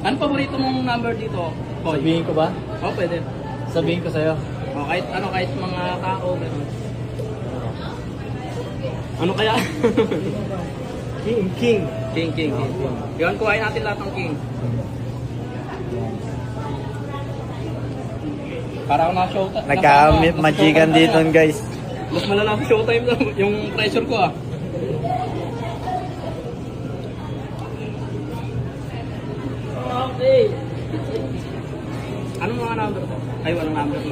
Ano paborito mong number dito, Boy? Sabihin ko ba? Oo, pwede. Sabihin ko sa'yo. O, kahit mga tao, gano'n. Ano kaya? King. King. Yun, kuhain natin lahat ng king. Para ako na-showtime. Nagka-magican dito guys. Mas malala sa showtime lang yung pressure ko ah. Okay. Anong mga number to? Ay, anong number to?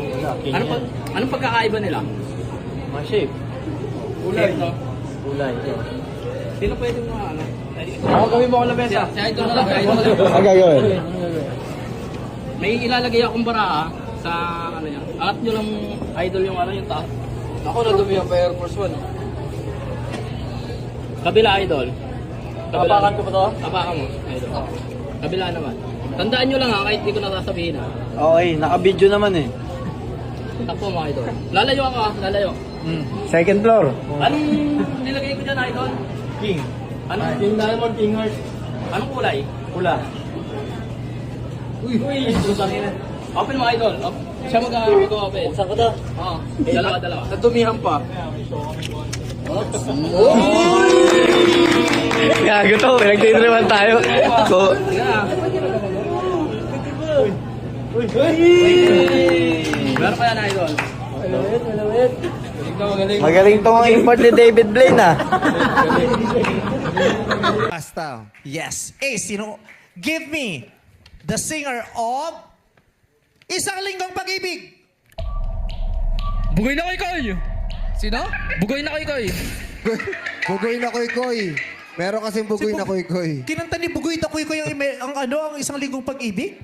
Anong pagkakaiba nila? Mga shape. Kulay, no? Kulay. Sino pwede mo ano? Ako gawin mo ako lamesa. Si Idol na lang, si Idol. Ang gagawin? May ilalagay akong bara sa ano yan. Angat nyo lang Idol yung ano yung taas. Ako nadumi ang pa Air Force One. Kabila Idol. Tapakan ko ba to? Tapakan mo, Idol. Kabila naman. Tandaan nyo lang ha, kahit di ko nasasabihin ha. Okay, naka-video naman eh. Takpo mo Idol. Lalayo ako ha, lalayo. Second floor. Anong nilagay ko dyan Idol? King. Anong, King Diamond, King Heart. anong kulay? Pula. Uy! Open mo Idol. Siya mag-open. Saan ko to? Oo, dalawa. Nadumihan pa. Gago to, pinagtitripan tayo. So, Sige na. Meron pa yan Idol. Malawit. magaling tong import ni David Blaine ah. Basta. Yes. Sino? Give me the singer of Isang Linggong Pag-ibig. Bugoy na koy koy! Sino? Bugoy na koy koy. Bugoy na koy-koy. Meron kasing bugoy na koy-koy. Kinanta ni Bugoy na Koy ang Isang Linggong Pag-ibig?